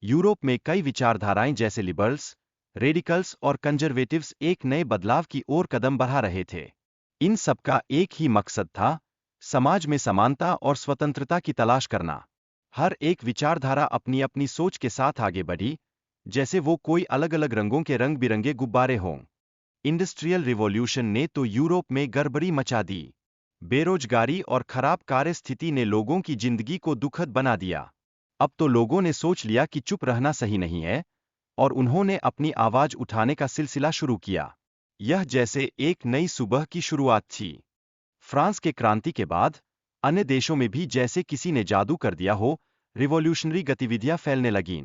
Europe में कई विचारधाराएं जैसे लिबरल्स, रेडिकल्स और कंजर्वेटिव्स एक नए बदलाव की ओर कदम बढ़ा रहे थे। इन सबका एक ही मकसद था, समाज में समानता और स्वतंत्रता की तलाश करना। हर एक विचारधारा अपनी अपनी सोच के साथ आगे बढ़ी, जैसे वो कोई अलग अलग रंगों के रंग बिरंगे गुब्बारे हों। इंडस्ट्रियल रिवॉल्यूशन ने तो यूरोप में गड़बड़ी मचा दी। बेरोजगारी और खराब कार्य स्थिति ने लोगों की जिंदगी को दुखद बना दिया। अब तो लोगों ने सोच लिया कि चुप रहना सही नहीं है, और उन्होंने अपनी आवाज उठाने का सिलसिला शुरू किया। यह जैसे एक नई सुबह की शुरुआत थी। फ्रांस के क्रांति के बाद अन्य देशों में भी जैसे किसी ने जादू कर दिया हो, रिवॉल्यूशनरी गतिविधियां फैलने लगीं।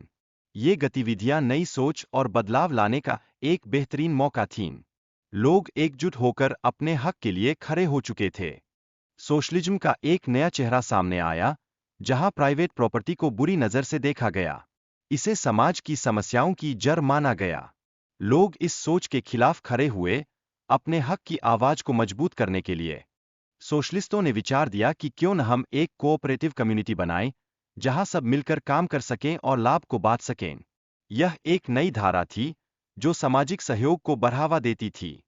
ये गतिविधियां नई सोच और बदलाव लाने का एक बेहतरीन मौका थीं। लोग एकजुट होकर अपने हक के लिए खड़े हो चुके थे। सोशलिज्म का एक नया चेहरा सामने आया, जहां प्राइवेट प्रॉपर्टी को बुरी नजर से देखा गया। इसे समाज की समस्याओं की जड़ माना गया। लोग इस सोच के खिलाफ खड़े हुए, अपने हक की आवाज को मजबूत करने के लिए। सोशलिस्टों ने विचार दिया कि क्यों न हम एक कोऑपरेटिव कम्युनिटी बनाएं, जहां सब मिलकर काम कर सकें और लाभ को बांट सकें। यह एक नई धारा थी, जो सामाजिक सहयोग को बढ़ावा देती थी।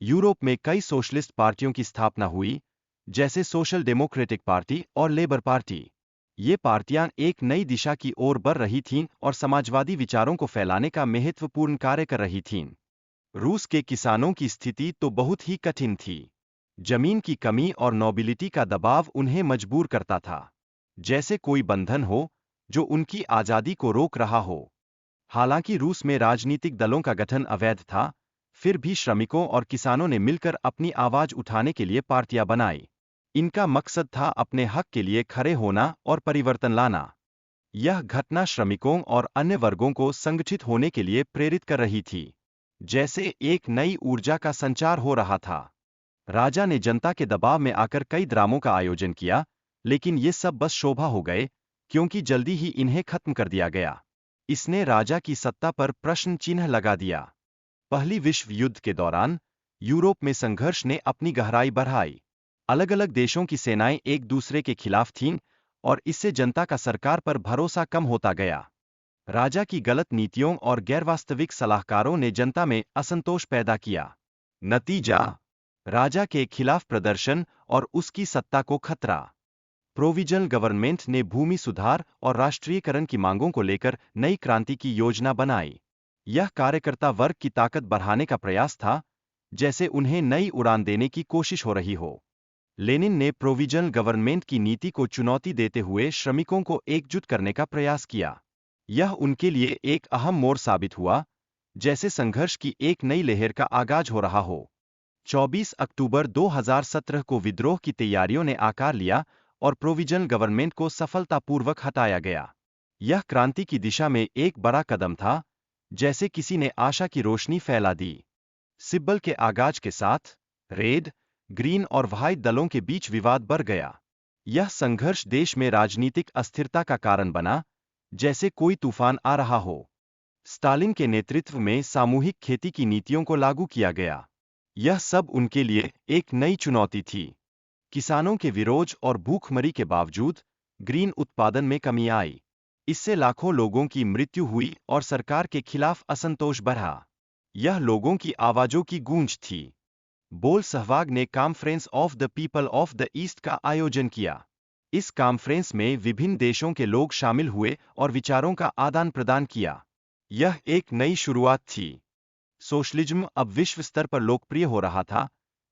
यूरोप में कई सोशलिस्ट पार्टियों की स्थापना हुई, जैसे सोशल डेमोक्रेटिक पार्टी और लेबर पार्टी। ये पार्टियां एक नई दिशा की ओर बढ़ रही थीं और समाजवादी विचारों को फैलाने का महत्वपूर्ण कार्य कर रही थीं। रूस के किसानों की स्थिति तो बहुत ही कठिन थी। जमीन की कमी और नोबिलिटी का दबाव उन्हें मजबूर करता था, जैसे कोई बंधन हो जो उनकी आजादी को रोक रहा हो। हालांकि रूस में राजनीतिक दलों का गठन अवैध था, फिर भी श्रमिकों और किसानों ने मिलकर अपनी आवाज उठाने के लिए पार्टियां बनाई। इनका मकसद था अपने हक के लिए खड़े होना और परिवर्तन लाना। यह घटना श्रमिकों और अन्य वर्गों को संगठित होने के लिए प्रेरित कर रही थी, जैसे एक नई ऊर्जा का संचार हो रहा था। राजा ने जनता के दबाव में आकर कई ड्रामों का आयोजन किया, लेकिन ये सब बस शोभा हो गए, क्योंकि जल्दी ही इन्हें खत्म कर दिया गया। इसने राजा की सत्ता पर प्रश्न चिन्ह लगा दिया। पहली विश्व युद्ध के दौरान यूरोप में संघर्ष ने अपनी गहराई बढ़ाई। अलग अलग देशों की सेनाएं एक दूसरे के खिलाफ थीं, और इससे जनता का सरकार पर भरोसा कम होता गया। राजा की गलत नीतियों और गैरवास्तविक सलाहकारों ने जनता में असंतोष पैदा किया। नतीजा, राजा के खिलाफ प्रदर्शन और उसकी सत्ता को खतरा। प्रोविजनल गवर्नमेंट ने भूमि सुधार और राष्ट्रीयकरण की मांगों को लेकर नई क्रांति की योजना बनाई। यह कार्यकर्ता वर्ग की ताकत बढ़ाने का प्रयास था, जैसे उन्हें नई उड़ान देने की कोशिश हो रही हो। लेनिन ने प्रोविजनल गवर्नमेंट की नीति को चुनौती देते हुए श्रमिकों को एकजुट करने का प्रयास किया। यह उनके लिए एक अहम मोड़ साबित हुआ, जैसे संघर्ष की एक नई लहर का आगाज हो रहा हो। 24 अक्टूबर 2017 को विद्रोह की तैयारियों ने आकार लिया और प्रोविजनल गवर्नमेंट को सफलतापूर्वक हटाया गया। यह क्रांति की दिशा में एक बड़ा कदम था, जैसे किसी ने आशा की रोशनी फैला दी। सिब्बल के आगाज के साथ रेड, ग्रीन और व्हाइट दलों के बीच विवाद बढ़ गया। यह संघर्ष देश में राजनीतिक अस्थिरता का कारण बना, जैसे कोई तूफान आ रहा हो। स्टालिन के नेतृत्व में सामूहिक खेती की नीतियों को लागू किया गया। यह सब उनके लिए एक नई चुनौती थी। किसानों के विरोध और भूखमरी के बावजूद ग्रीन उत्पादन में कमी आई। इससे लाखों लोगों की मृत्यु हुई और सरकार के खिलाफ असंतोष बढ़ा। यह लोगों की आवाजों की गूंज थी। बोल सहवाग ने conference of the people of the east का आयोजन किया। इस कॉन्फ्रेंस में विभिन्न देशों के लोग शामिल हुए और विचारों का आदान प्रदान किया। यह एक नई शुरुआत थी। सोशलिज्म अब विश्व स्तर पर लोकप्रिय हो रहा था,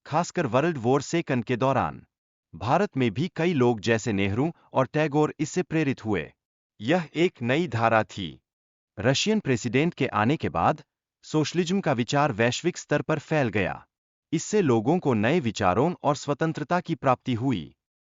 खासकर वर्ल्ड वॉर सेकंड के दौरान। भारत में भी कई लोग जैसे नेहरू और टैगोर इससे प्रेरित हुए। यह एक नई धारा थी। रशियन प्रेसिडेंट के आने के बाद सोशलिज्म का विचार वैश्विक स्तर पर फैल गया। इससे लोगों को नए विचारों और स्वतंत्रता की प्राप्ति हुई।